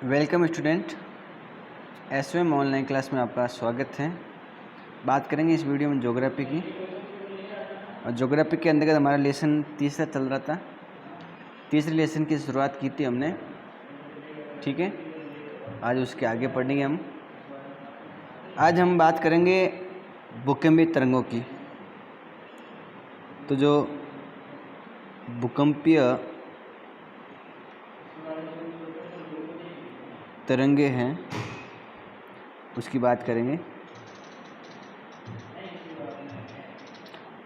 Welcome student, SVM online class में आपका स्वागत है। बात करेंगे इस वीडियो में ज्योग्राफी की। और ज्योग्राफी के अंतर्गत हमारा लेसन तीसरा चल रहा था। तीसरे लेसन की शुरुआत की थी हमने, ठीक है। आज उसके आगे पढ़ेंगे हम। आज हम बात करेंगे भूकंपीय तरंगों की। तो जो भूकंपीय तरंगे हैं उसकी बात करेंगे।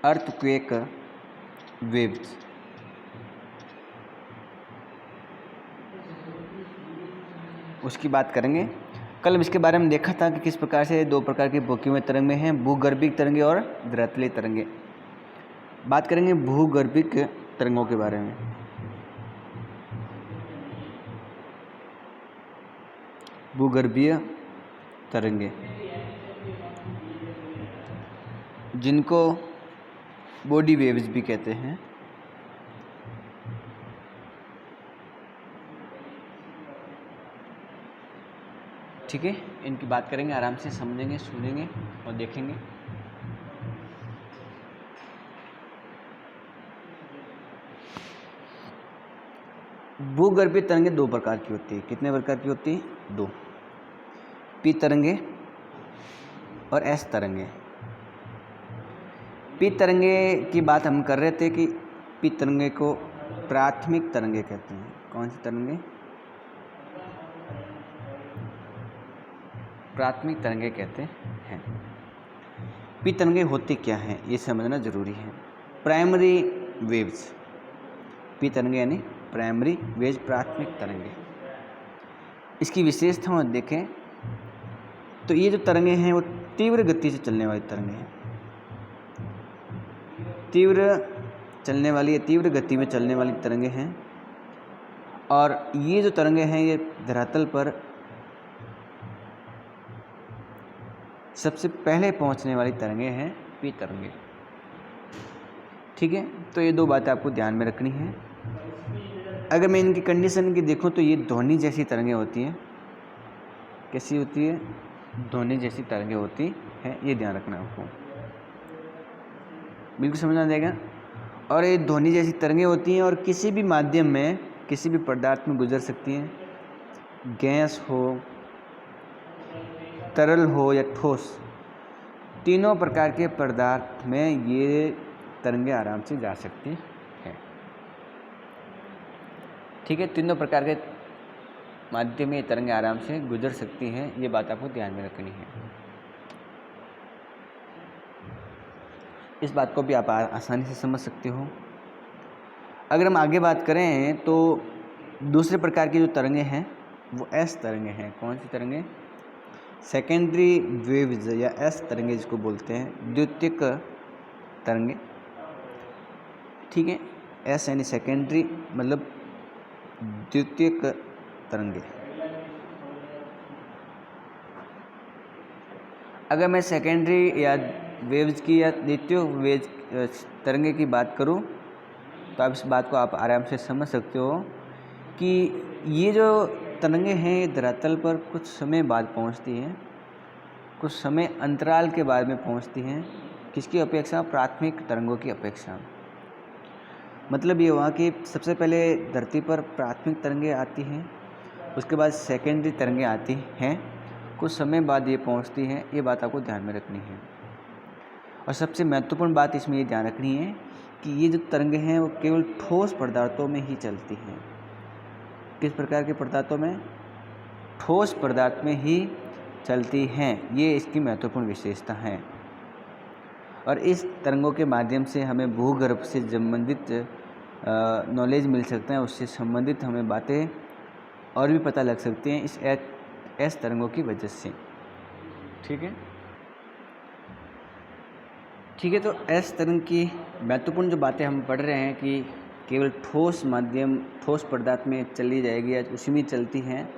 अर्थक्वेक वेव्स, उसकी बात करेंगे। कल हम इसके बारे में देखा था कि किस प्रकार से दो प्रकार की भूकंपीय तरंगे हैं, भूगर्भिक तरंगे और धरातलीय तरंगे। बात करेंगे भूगर्भिक तरंगों के बारे में। भूगर्भीय तरंगे जिनको बॉडी वेव्स भी कहते हैं, ठीक है। इनकी बात करेंगे, आराम से समझेंगे, सुनेंगे और देखेंगे। भूगर्भीय तरंगे दो प्रकार की होती है। कितने प्रकार की होती है? दो। पी तरंगे और एस तरंगे। पी तरंगे की बात हम कर रहे थे कि पी तरंगे को प्राथमिक तरंगे कहते हैं। कौन सी तरंगे? प्राथमिक तरंगे कहते हैं। पी तरंगे होती क्या हैं ये समझना जरूरी है। प्राइमरी वेव्स, पी तरंगे यानी प्राइमरी वेव्स, प्राथमिक तरंगे। इसकी विशेषताओं देखें तो ये जो तरंगे हैं वो तीव्र गति से चलने वाली तरंगे हैं। तीव्र चलने वाली या तीव्र गति में चलने वाली तरंगे हैं। और ये जो तरंगे हैं ये धरातल पर सबसे पहले पहुंचने वाली तरंगे हैं, पी तरंगे, ठीक है। तो ये दो बातें आपको ध्यान में रखनी है। अगर मैं इनकी कंडीशन की देखूं तो ये ध्वनि जैसी तरंगे होती हैं। कैसी होती है? ध्वनि जैसी तरंगे होती हैं, ये ध्यान रखना आपको, बिल्कुल समझ आ जाएगा। और ये ध्वनि जैसी तरंगे होती हैं और किसी भी माध्यम में, किसी भी पदार्थ में गुजर सकती हैं। गैस हो, तरल हो या ठोस, तीनों प्रकार के पदार्थ में ये तरंगे आराम से जा सकती हैं, ठीक है। तीनों प्रकार के माध्यम में ये तरंगे आराम से गुजर सकती हैं, ये बात आपको ध्यान में रखनी है। इस बात को भी आप आसानी से समझ सकते हो। अगर हम आगे बात करें तो दूसरे प्रकार की जो तरंगे हैं वो एस तरंगे हैं। कौन सी तरंगे? सेकेंडरी वेव्स या एस तरंगे जिसको बोलते हैं, द्वितीयक तरंगे, ठीक है। एस यानी सेकेंडरी, मतलब द्वितीयक तरंगे। अगर मैं सेकेंडरी या वेव्स की या द्वितीय वेव्स तरंगे की बात करूं तो आप इस बात को आप आराम से समझ सकते हो कि ये जो तरंगे हैं ये धरातल पर कुछ समय बाद पहुंचती हैं, कुछ समय अंतराल के बाद में पहुंचती हैं। किसकी अपेक्षा? प्राथमिक तरंगों की अपेक्षा। मतलब ये हुआ कि सबसे पहले धरती पर प्राथमिक तरंगे आती हैं, उसके बाद सेकेंडरी तरंगे आती हैं, कुछ समय बाद ये पहुंचती हैं। ये बात आपको ध्यान में रखनी है। और सबसे महत्वपूर्ण बात इसमें ये ध्यान रखनी है कि ये जो तरंगे हैं वो केवल ठोस पदार्थों में ही चलती हैं। किस प्रकार के पदार्थों में? ठोस पदार्थ में ही चलती हैं। ये इसकी महत्वपूर्ण विशेषता है। और इस तरंगों के माध्यम से हमें भूगर्भ से संबंधित नॉलेज मिल सकता है, उससे संबंधित हमें बातें और भी पता लग सकती हैं इस एस तरंगों की वजह से, ठीक है। ठीक है, तो एस तरंग की महत्वपूर्ण जो बातें हम पढ़ रहे हैं कि केवल ठोस माध्यम, ठोस पदार्थ में चली जाएगी या उसी में चलती हैं,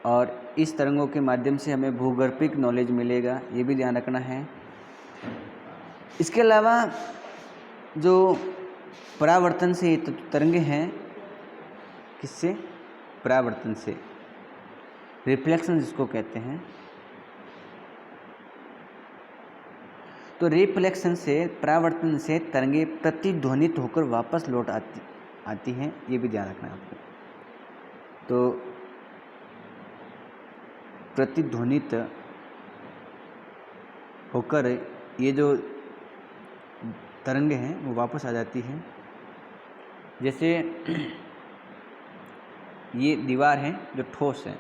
और इस तरंगों के माध्यम से हमें भूगर्भिक नॉलेज मिलेगा, ये भी ध्यान रखना है। इसके अलावा जो परावर्तन से तरंगे हैं, किससे? परावर्तन से। रिफ्लेक्शन जिसको कहते हैं। तो रिफ्लेक्शन से, परावर्तन से तरंगे प्रतिध्वनित होकर वापस लौट आती हैं, ये भी ध्यान रखना है आपको। तो प्रतिध्वनित होकर ये जो तरंगे हैं वो वापस आ जाती हैं। जैसे ये दीवार है जो ठोस है,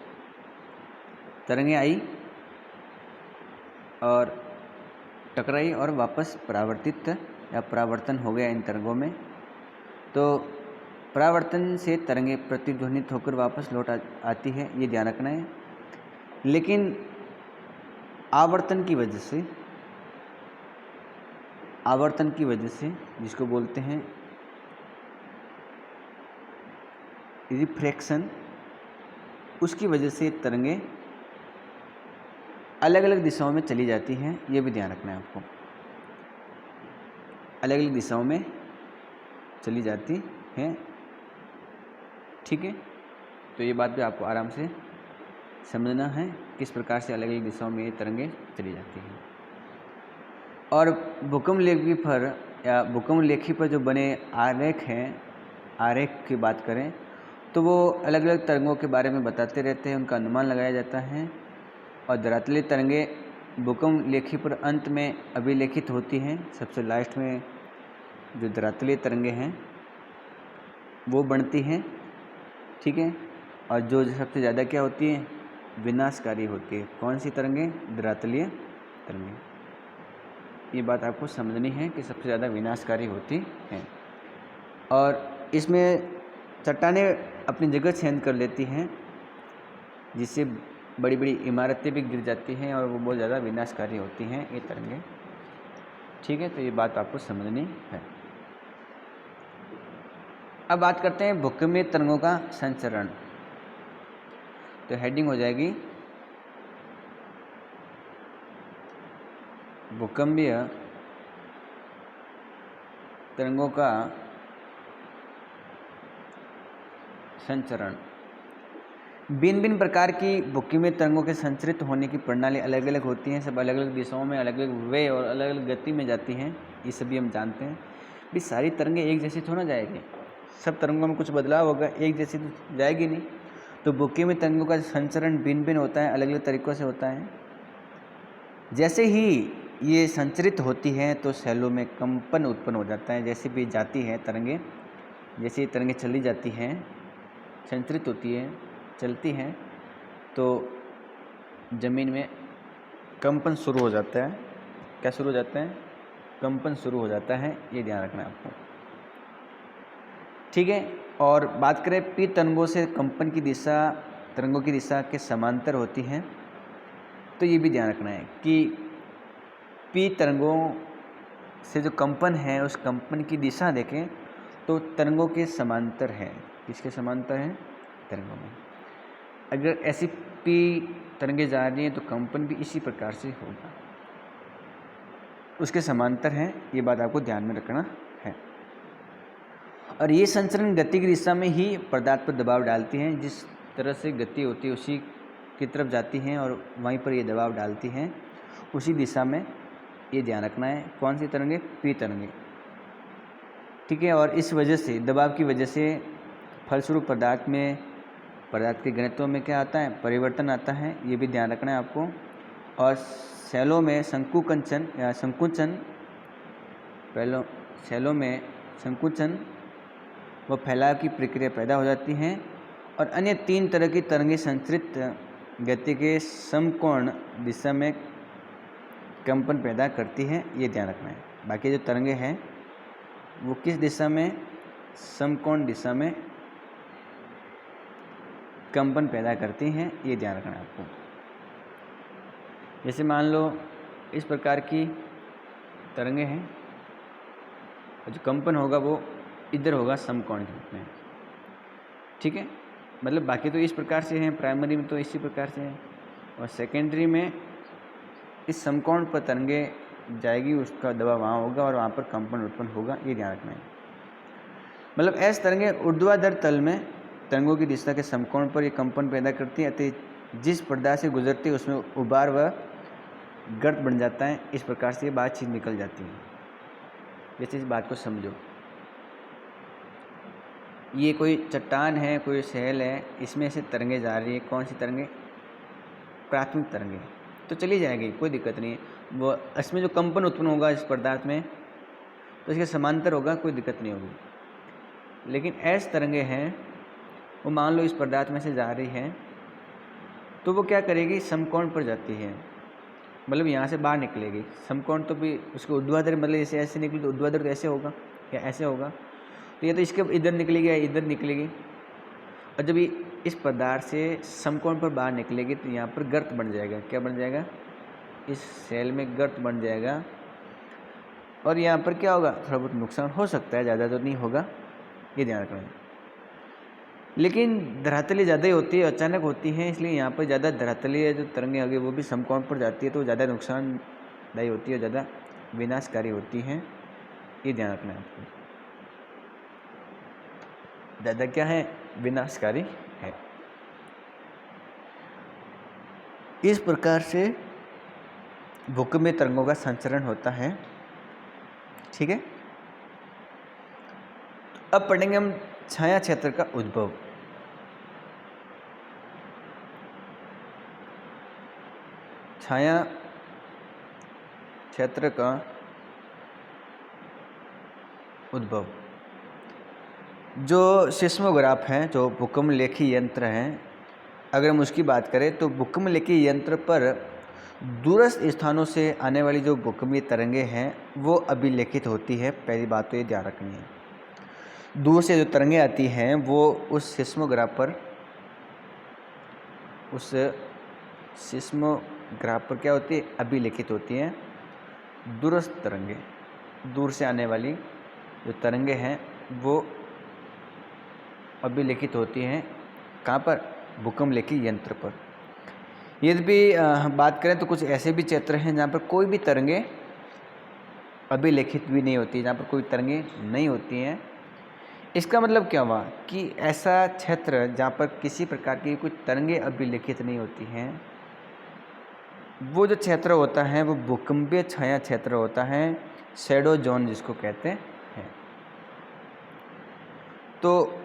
तरंगे आई और टकराई और वापस परावर्तित या परावर्तन हो गया इन तरंगों में। तो परावर्तन से तरंगे प्रतिध्वनित होकर वापस लौट आती है, ये ध्यान रखना है। लेकिन आवर्तन की वजह से जिसको बोलते हैं रिफ्रैक्शन, उसकी वजह से तरंगे अलग अलग दिशाओं में चली जाती हैं, ये भी ध्यान रखना है आपको। अलग अलग दिशाओं में चली जाती हैं, ठीक है। तो ये बात भी आपको आराम से समझना है, किस प्रकार से अलग अलग दिशाओं में ये तरंगे चली जाती हैं। और भूकंप लेखी पर जो बने आरेख हैं, आरेख की बात करें तो वो अलग अलग तरंगों के बारे में बताते रहते हैं, उनका अनुमान लगाया जाता है। और धरातलीय तरंगे भूकंप लेखी पर अंत में अभिलेखित होती हैं। सबसे लास्ट में जो धरातलीय तरंगे हैं वो बनती हैं, ठीक है। और जो सबसे ज़्यादा क्या होती है, विनाशकारी होती है। कौन सी तरंगे? धरातलीय तरंगे। ये बात आपको समझनी है कि सबसे ज़्यादा विनाशकारी होती हैं। और इसमें चट्टानें अपनी जगह चेंज कर लेती हैं, जिससे बड़ी बड़ी इमारतें भी गिर जाती हैं और वो बहुत ज़्यादा विनाशकारी होती हैं ये तरंगे, ठीक है। तो ये बात आपको समझनी है। अब बात करते हैं भूकंपीय तरंगों का संचरण। तो हेडिंग हो जाएगी भूकंपीय तरंगों का संचरण। भिन्न भिन्न प्रकार की भूकंपीय तरंगों के संचरित होने की प्रणाली अलग अलग होती हैं। सब अलग अलग दिशाओं में अलग अलग वे और अलग अलग गति में जाती हैं, ये सभी हम जानते हैं। भी सारी तरंगें एक जैसी थोड़ा जाएगी, सब तरंगों में कुछ बदलाव होगा, एक जैसी तो जाएगी नहीं। तो भूकंपीय तरंगों का संचरण भिन्न भिन्न होता है, अलग अलग तरीक़ों से होता है। जैसे ही ये संचरित होती हैं तो सेलों में कंपन उत्पन्न हो जाता है। जैसे भी जाती है तरंगें, जैसे तरंगें चली जाती हैं, संचरित होती है, चलती हैं, तो ज़मीन में कंपन शुरू हो जाता है। क्या शुरू हो जाता है? कंपन शुरू हो जाता है, ये ध्यान रखना है आपको, ठीक है। और बात करें पी तरंगों से कंपन की दिशा तरंगों की दिशा के समांतर होती हैं। तो ये भी ध्यान रखना है कि पी तरंगों से जो कंपन है उस कंपन की दिशा देखें तो तरंगों के समांतर है। किसके समांतर है? तरंगों में। अगर ऐसी पी तरंगें जा रही हैं तो कंपन भी इसी प्रकार से होगा, उसके समांतर है, ये बात आपको ध्यान में रखना है। और ये संचरण गति की दिशा में ही पदार्थ पर दबाव डालती हैं। जिस तरह से गति होती है उसी की तरफ जाती हैं और वहीं पर ये दबाव डालती हैं, उसी दिशा में, ये ध्यान रखना है। कौन सी तरंगे? पी तरंगे, ठीक है। और इस वजह से, दबाव की वजह से फलस्वरूप पदार्थ के घनत्व में क्या आता है? परिवर्तन आता है, ये भी ध्यान रखना है आपको। और सेलों में संकुचन या सेलों में संकुचन व फैलाव की प्रक्रिया पैदा हो जाती हैं। और अन्य तीन तरह की तरंगें संचरित गति के समकोण दिशा में कंपन पैदा करती हैं, ये ध्यान रखना है। बाकी जो तरंगें हैं वो किस दिशा में? समकोण दिशा में कंपन पैदा करती हैं, ये ध्यान रखना है आपको। जैसे मान लो इस प्रकार की तरंगें हैं, जो कंपन होगा वो इधर होगा समकोण के रूप में, ठीक है। मतलब बाकी तो इस प्रकार से हैं, प्राइमरी में तो इसी प्रकार से हैं, और सेकेंडरी में इस समकोण पर तरंगें जाएगी, उसका दबाव वहाँ होगा और वहाँ पर कंपन उत्पन्न होगा, ये ध्यान रखना है। मतलब ऐसी तरंगें ऊर्ध्वाधर तल में तरंगों की दिशा के समकोण पर ये कंपन पैदा करती है, अतः जिस पदार्थ से गुजरती है उसमें उबार व गर्त बन जाता है। इस प्रकार से ये बातचीत निकल जाती है। जैसे इस बात को समझो, ये कोई चट्टान है, कोई शैल है, इसमें से तरंगे जा रही है। कौन सी तरंगे? प्राथमिक तरंगे। तो चली जाएगी, कोई दिक्कत नहीं है। वो इसमें जो कंपन उत्पन्न होगा इस पदार्थ में, तो इसके समांतर होगा, कोई दिक्कत नहीं होगी। लेकिन ऐसी तरंगे हैं, वो मान लो इस पदार्थ में से जा रही है, तो वो क्या करेगी? समकोण पर जाती है, मतलब यहाँ से बाहर निकलेगी। समकोण तो भी उसके ऊर्ध्वाधर, मतलब जैसे ऐसे निकली तो ऊर्ध्वाधर तो ऐसे होगा या ऐसे होगा, तो ये तो इसके इधर निकलेगी या इधर निकलेगी। और जब ये इस पदार्थ से समकोण पर बाहर निकलेगी तो यहाँ पर गर्त बन जाएगा। क्या बन जाएगा? इस सेल में गर्त बन जाएगा। और यहाँ पर क्या होगा? थोड़ा बहुत नुकसान हो सकता है, ज़्यादा तो नहीं होगा, ये ध्यान रखना है। लेकिन धरातली ज़्यादा ही होती है, अचानक होती है, इसलिए यहाँ पर ज़्यादा धरातलीय जो तरंगें आगे वो भी समकोण पर जाती है, तो ज़्यादा नुकसानदायी होती है, ज़्यादा विनाशकारी होती हैं, ये ध्यान रखना है आपको। ज़्यादा क्या है? विनाशकारी है। इस प्रकार से भूकंपीय तरंगों का संचरण होता है। ठीक है, अब पढ़ेंगे हम छाया क्षेत्र का उद्भव। छाया क्षेत्र का उद्भव, जो सिस्मोग्राफ हैं, जो भूकंप लेखी यंत्र हैं, अगर हम उसकी बात करें तो भूकंप लेखी यंत्र पर दूरस्थ स्थानों से आने वाली जो भूकंपीय तरंगें हैं वो अभिलेखित होती है। पहली बात तो ये ध्यान रखनी है, दूर से जो तरंगें आती हैं वो उस सिस्मोग्राफ पर क्या होती है? अभिलेखित होती हैं। दूरस्थ तरंगें, दूर से आने वाली जो तरंगें हैं वो अभिलेखित होती हैं। कहाँ पर? भूकंप लेखी यंत्र पर। यदि हम बात करें तो कुछ ऐसे भी क्षेत्र हैं जहाँ पर कोई भी तरंगें अभिलेखित भी नहीं होती, जहाँ पर कोई तरंगें नहीं होती हैं। इसका मतलब क्या हुआ कि ऐसा क्षेत्र जहाँ पर किसी प्रकार की कोई तरंगें अभिलेखित नहीं होती हैं, वो जो क्षेत्र होता है वो भूकंपीय छाया क्षेत्र होता है, शैडो जोन जिसको कहते हैं। तो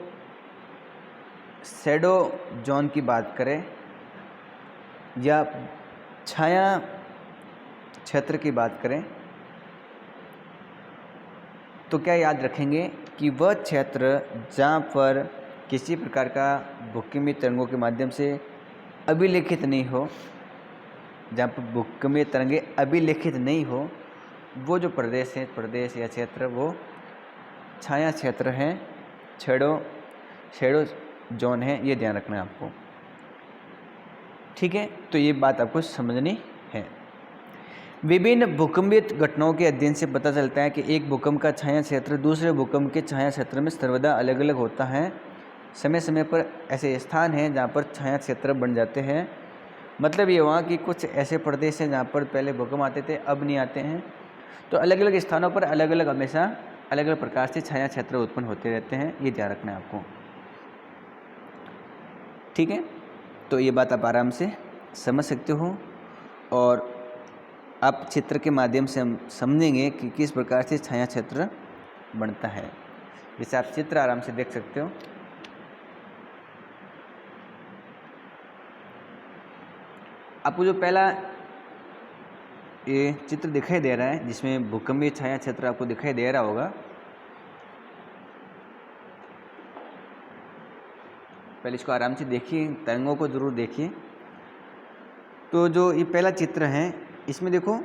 शैडो जोन की बात करें या छाया क्षेत्र की बात करें तो क्या याद रखेंगे कि वह क्षेत्र जहाँ पर किसी प्रकार का भूकंपीय तरंगों के माध्यम से अभिलेखित नहीं हो, जहाँ पर भूकंपीय तरंगें अभिलेखित नहीं हो, वो जो प्रदेश या क्षेत्र वो छाया क्षेत्र हैं, शैडो जोन है, ये ध्यान रखना है आपको। ठीक है, तो ये बात आपको समझनी है। विभिन्न भूकंपीय घटनाओं के अध्ययन से पता चलता है कि एक भूकंप का छाया क्षेत्र दूसरे भूकंप के छाया क्षेत्र में सर्वदा अलग अलग होता है। समय समय पर ऐसे स्थान हैं जहाँ पर छाया क्षेत्र बन जाते हैं। मतलब ये हुआ कि कुछ ऐसे प्रदेश हैं जहाँ पर पहले भूकंप आते थे, अब नहीं आते हैं। तो अलग अलग स्थानों पर अलग अलग हमेशा अलग अलग प्रकार से छाया क्षेत्र उत्पन्न होते रहते हैं, ये ध्यान रखना है आपको। ठीक है, तो ये बात आप आराम से समझ सकते हो और आप चित्र के माध्यम से हम समझेंगे कि किस प्रकार से छाया क्षेत्र बनता है। जैसे आप चित्र आराम से देख सकते हो। आपको जो पहला ये चित्र दिखाई दे रहा है जिसमें भूकंपीय छाया क्षेत्र आपको दिखाई दे रहा होगा, पहले इसको आराम से देखिए, तरंगों को जरूर देखिए। तो जो ये पहला चित्र है इसमें देखो,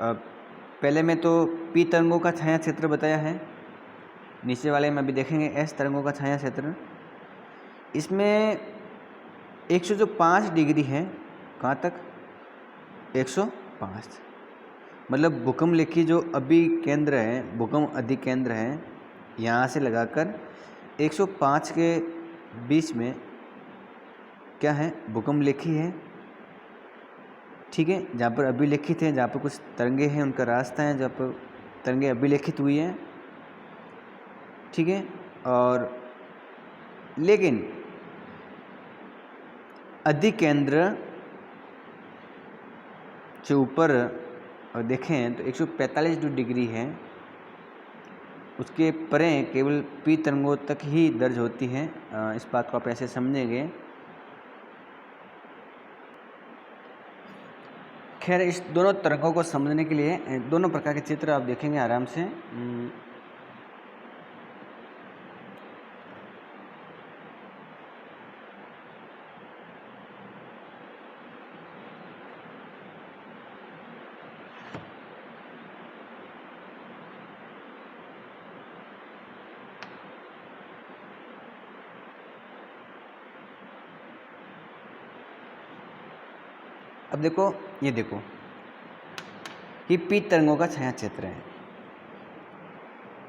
पहले में तो पी तरंगों का छाया क्षेत्र बताया है, नीचे वाले में अभी देखेंगे एस तरंगों का छाया क्षेत्र। इसमें 105 डिग्री है, कहाँ तक? 105, मतलब भूकंप लेखी जो अभी केंद्र है, भूकंप अधिकेंद्र है, यहाँ से लगाकर 105 के बीच में क्या है? भूकंप लेखी है। ठीक है, जहाँ पर अभिलेखित है, जहाँ पर कुछ तरंगे हैं उनका रास्ता है, जहाँ पर तरंगे अभिलेखित हुई हैं। ठीक है, और लेकिन अधिकेंद्र से ऊपर और देखें तो 145 जो डिग्री है उसके परे केवल पी तरंगों तक ही दर्ज होती हैं। इस बात को आप ऐसे समझेंगे। खैर, इस दोनों तरंगों को समझने के लिए दोनों प्रकार के चित्र आप देखेंगे आराम से। अब देखो, ये देखो, ये पी तरंगों का छाया क्षेत्र है।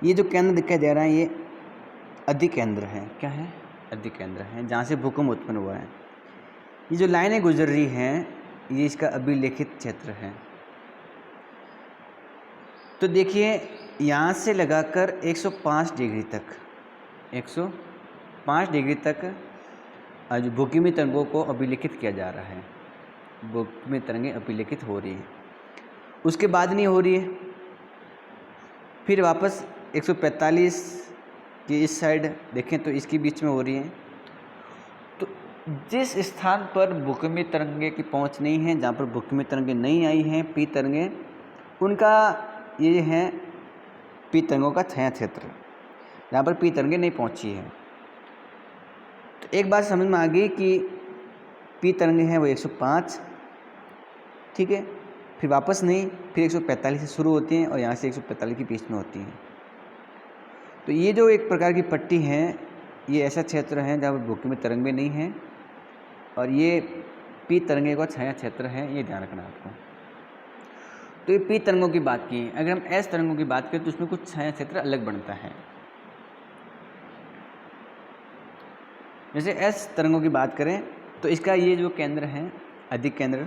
ये जो केंद्र दिखाई दे रहा है ये अधिकेंद्र है। क्या है? अधिकेंद्र है, जहाँ से भूकंप उत्पन्न हुआ है। ये जो लाइनें गुजर रही हैं ये इसका अभिलेखित क्षेत्र है। तो देखिए, यहाँ से लगाकर 105 डिग्री तक 105 डिग्री तक जो भूकंपीय तरंगों को अभिलेखित किया जा रहा है। भूकंपीय तरंगें अभिलेखित हो रही है, उसके बाद नहीं हो रही है। फिर वापस 145 की इस साइड देखें तो इसके बीच में हो रही है। तो जिस स्थान पर भूकंपीय तरंगें की पहुंच नहीं है, जहाँ पर भूकंपीय तरंगें नहीं आई हैं, पी तरंगें, उनका ये है पी तरंगों का छाया क्षेत्र, जहाँ पर पी तरंगें नहीं पहुंची है। तो एक बात समझ में आ गई कि पी तरंगें हैं वो 105, ठीक है। फिर वापस नहीं, फिर 145 से शुरू होती हैं और यहाँ से 145 के बीच में होती हैं। तो ये जो एक प्रकार की पट्टी है, ये ऐसा क्षेत्र है जहाँ पर भूकंपीय तरंगें नहीं हैं और ये पी तरंगें का छाया क्षेत्र है, ये ध्यान रखना आपको। तो ये पी तरंगों की बात की। अगर हम एस तरंगों की बात करें तो उसमें कुछ छाया क्षेत्र अलग बनता है। जैसे एस तरंगों की बात करें तो इसका ये जो केंद्र है अधिकेंद्र,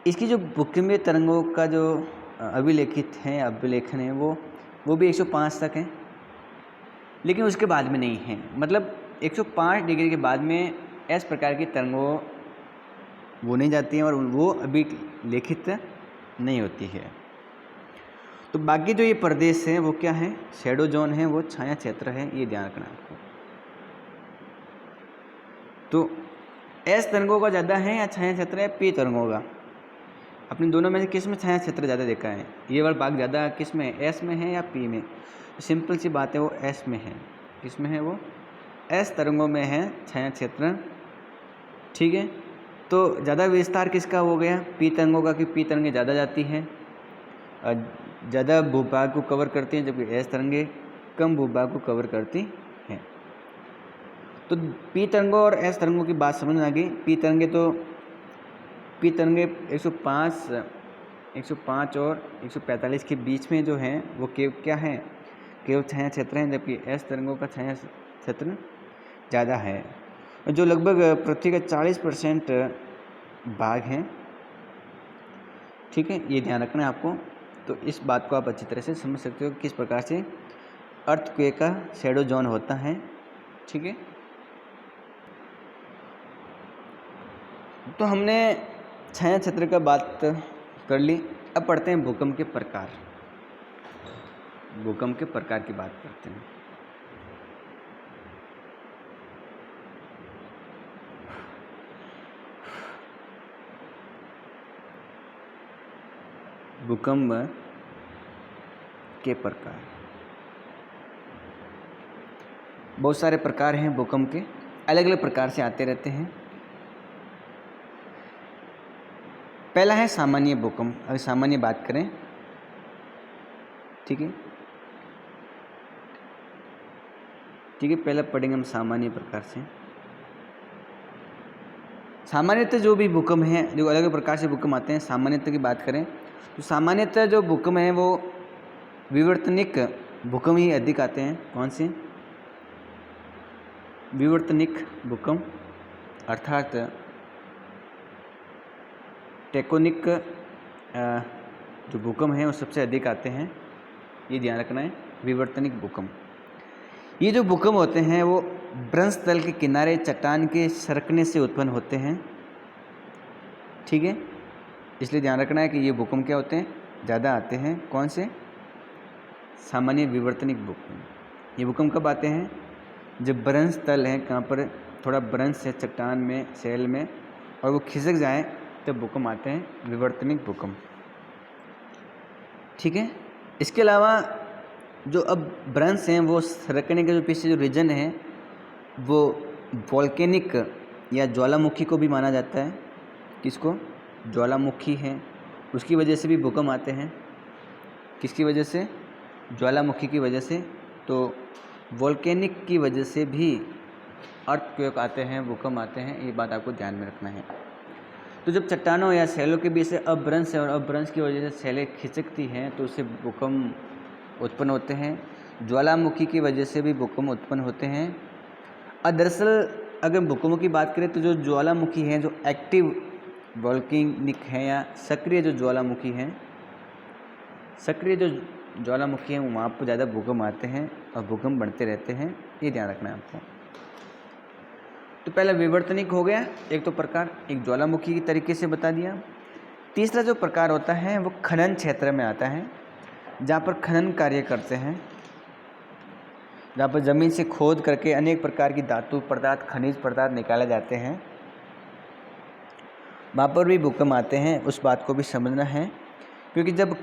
इसकी जो भूकंपीय तरंगों का जो अभिलेखित है, अभिलेखन है, वो भी 105 तक है, लेकिन उसके बाद में नहीं है। मतलब 105 डिग्री के बाद में इस प्रकार की तरंगों वो नहीं जाती हैं और वो अभिलेखित नहीं होती है। तो बाकी जो ये प्रदेश है वो क्या है? शैडो जोन है, वो छाया क्षेत्र है, ये ध्यान रखना आपको। तो एस तरंगों का ज़्यादा है या छाया क्षेत्र है पी तरंगों का? अपने दोनों में से किस में छाया क्षेत्र ज़्यादा देखा है? ये वाला भाग ज़्यादा किस में, एस में है या पी में? सिंपल सी बात है, वो एस में है। किस में है? वो एस तरंगों में है छाया क्षेत्र, ठीक है। तो ज़्यादा विस्तार किसका हो गया? पी तरंगों का, कि पी तरंगें ज़्यादा जाती हैं, ज़्यादा भूभाग को कवर करती हैं, जबकि एस तरंगें कम भूभाग को कवर करती हैं। तो पी तरंगों और एस तरंगों की बात समझ में आ गई। पी तरंगें 105 और 145 के बीच में जो हैं वो क्या है? केवल छाया क्षेत्र हैं, जबकि एस तरंगों का छाया क्षेत्र ज़्यादा है, जो लगभग पृथ्वी का 40% भाग है, ठीक है। ये ध्यान रखना है आपको। तो इस बात को आप अच्छी तरह से समझ सकते हो किस प्रकार से अर्थक्वेक का शैडो जोन होता है, ठीक है। तो हमने छाया क्षेत्र का बात कर ली। अब पढ़ते हैं भूकंप के प्रकार। भूकंप के प्रकार की बात करते हैं। भूकंप के प्रकार, बहुत सारे प्रकार हैं भूकंप के, अलग अलग प्रकार से आते रहते हैं। पहला है सामान्य भूकंप। अगर सामान्य बात करें, ठीक है, पहले पढ़ेंगे हम सामान्य प्रकार से। सामान्यतः जो भी भूकंप हैं, जो अलग अलग प्रकार से भूकंप आते हैं, सामान्यतः की बात करें तो सामान्यतः जो भूकंप हैं वो विवर्तनिक भूकंप ही अधिक आते हैं। कौन से? विवर्तनिक भूकंप, अर्थात टेक्टोनिक जो भूकंप हैं वो सबसे अधिक आते हैं, ये ध्यान रखना है। विवर्तनिक भूकंप, ये जो भूकंप होते हैं वो भ्रंश तल के किनारे चट्टान के सरकने से उत्पन्न होते हैं। ठीक है, इसलिए ध्यान रखना है कि ये भूकंप क्या होते हैं, ज़्यादा आते हैं। कौन से? सामान्य विवर्तनिक भूकंप। ये भूकंप कब आते हैं? जब भ्रंश तल है, कहाँ पर थोड़ा भ्रंश है चट्टान में, सेल में, और वो खिसक जाए तब भूकंप आते हैं, विवर्तनिक भूकंप। ठीक है, इसके अलावा जो अब भ्रंश हैं वो सरकने के जो पीछे जो रीजन है वो वोल्केनिक या ज्वालामुखी को भी माना जाता है। किसको? ज्वालामुखी है, उसकी वजह से भी भूकंप आते हैं। किसकी वजह से? ज्वालामुखी की वजह से। तो वोल्केनिक की वजह से भी अर्थक्वेक आते हैं, भूकंप आते हैं, ये बात आपको ध्यान में रखना है। तो जब चट्टानों या सेलों के बीच से अपभ्रंश है और अपभ्रंश की वजह से सेलें खिसकती हैं तो उससे भूकंप उत्पन्न होते हैं। ज्वालामुखी की वजह से भी भूकंप उत्पन्न होते हैं। और दरअसल अगर भूकंपों की बात करें तो जो ज्वालामुखी हैं, जो एक्टिव वोल्केनिक हैं या सक्रिय जो ज्वालामुखी हैं, सक्रिय जो ज्वालामुखी हैं वहाँ पर ज़्यादा भूकंप आते हैं और भूकंप बढ़ते रहते हैं, ये ध्यान रखना है आपको। तो पहला विवर्तनिक हो गया एक तो प्रकार, एक ज्वालामुखी की तरीके से बता दिया। तीसरा जो प्रकार होता है वो खनन क्षेत्र में आता है, जहाँ पर खनन कार्य करते हैं, जहाँ पर ज़मीन से खोद करके अनेक प्रकार की धातु पदार्थ, खनिज पदार्थ निकाले जाते हैं, वहाँ पर भी भूकंप आते हैं। उस बात को भी समझना है, क्योंकि जब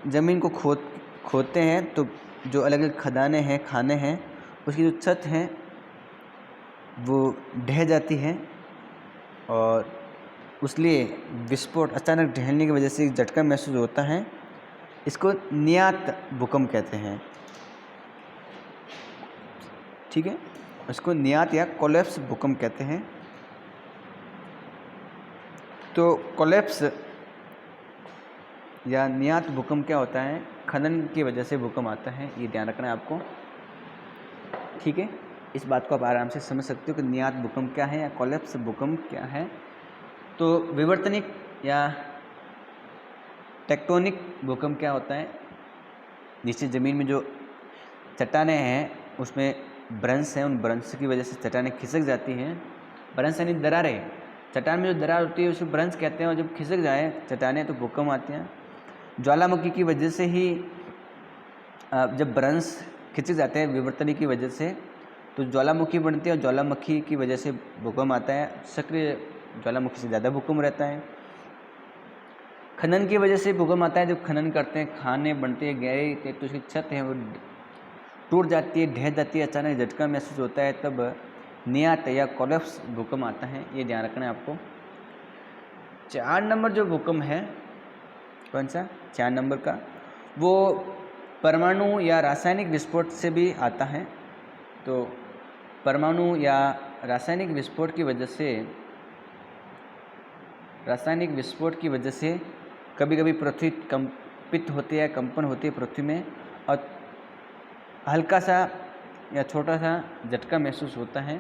ज़मीन को खोदते हैं तो जो अलग अलग खदानें हैं, खाने हैं, उसकी जो छत है वो ढह जाती है और उसलिए विस्फोट, अचानक ढहने की वजह से एक झटका महसूस होता है। इसको नियात भूकंप कहते हैं। ठीक है, इसको नियात या कोलैप्स भूकंप कहते हैं। तो कोलैप्स या नियात भूकंप क्या होता है? खनन की वजह से भूकंप आता है, ये ध्यान रखना है आपको। ठीक है, इस बात को आप आराम से समझ सकते हो कि नियात भूकंप क्या है या कोलैप्स भूकंप क्या है। तो विवर्तनिक या टेक्टोनिक भूकंप क्या होता है? नीचे ज़मीन में जो चट्टानें हैं उसमें भ्रंश हैं, उन भ्रंश की वजह से चट्टानें खिसक जाती हैं। भ्रंश यानी दरारें, चट्टान में जो दरार होती है उसे भ्रंश कहते हैं, और जब खिसक जाए चट्टानें तो भूकंप आते हैं। ज्वालामुखी की वजह से ही जब भ्रंश खिसक जाते हैं विवर्तनिक की वजह से तो ज्वालामुखी बनती है, और ज्वालामुखी की वजह से भूकंप आता है। सक्रिय ज्वालामुखी से ज़्यादा भूकंप रहता है। खनन की वजह से भूकंप आता है, जब खनन करते हैं, खाने बनते हैं, गहरी तो उसकी छत है वो टूट जाती है, ढह जाती है, अचानक झटका महसूस होता है, तब नियात या कोलैप्स भूकंप आता है, ये ध्यान रखना है आपको। 4 नंबर जो भूकंप है, कौन सा? 4 नंबर का, वो परमाणु या रासायनिक विस्फोट से भी आता है। तो परमाणु या रासायनिक विस्फोट की वजह से कभी कभी पृथ्वी कंपित होती है, कंपन होती है पृथ्वी में, और हल्का सा या छोटा सा झटका महसूस होता है,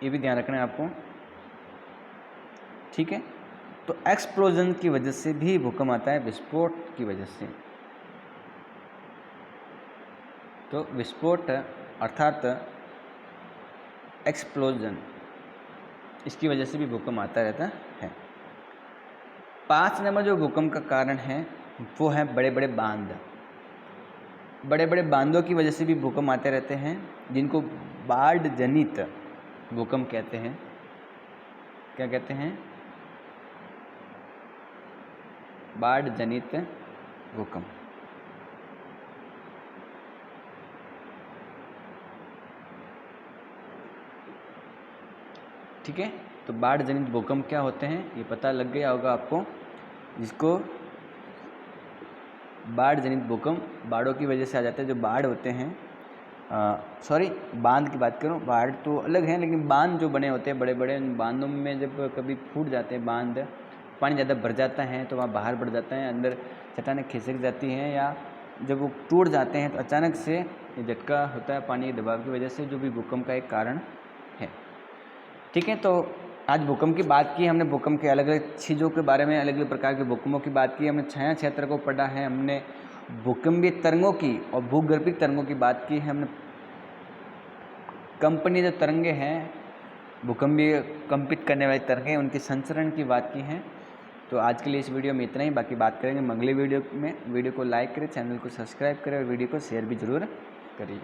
ये भी ध्यान रखना है आपको। ठीक है, तो एक्सप्लोजन की वजह से भी भूकंप आता है, विस्फोट की वजह से। तो विस्फोट अर्थात एक्सप्लोजन, इसकी वजह से भी भूकंप आता रहता है। 5 नंबर जो भूकंप का कारण है वो है बड़े बड़े बांध। बड़े बड़े बांधों की वजह से भी भूकंप आते रहते हैं, जिनको बाढ़ जनित भूकंप कहते हैं। क्या कहते हैं? बाढ़ जनित भूकंप। ठीक है, तो बाढ़ जनित भूकंप क्या होते हैं ये पता लग गया होगा आपको, जिसको बाढ़ जनित भूकंप बाढ़ों की वजह से आ जाते हैं। जो बाढ़ होते हैं, बांध की बात करूं, बाढ़ तो अलग है, लेकिन बांध जो बने होते हैं बड़े बड़े, बांधों में जब कभी फूट जाते हैं बांध, पानी ज़्यादा भर जाता है तो वहाँ बाहर बढ़ जाता है, अंदर चट्टानें खिसक जाती हैं, या जब वो टूट जाते हैं तो अचानक से ये झटका होता है पानी के दबाव की वजह से, जो भी भूकंप का एक कारण है। ठीक है, तो आज भूकंप की बात की हमने, भूकंप के अलग अलग चीज़ों के बारे में, अलग अलग प्रकार के भूकंपों की बात की हमने, छाया क्षेत्र को पढ़ा है हमने, भूकंपीय तरंगों की और भूगर्भिक तरंगों की बात की है हमने, कंपनी जो तरंगे हैं भूकंपीय कंपित करने वाली तरंगे उनके संचरण की बात की है। तो आज के लिए इस वीडियो में इतना ही, बाकी बात करेंगे अगले वीडियो में। वीडियो को लाइक करें, चैनल को सब्सक्राइब करें और वीडियो को शेयर भी ज़रूर करिए।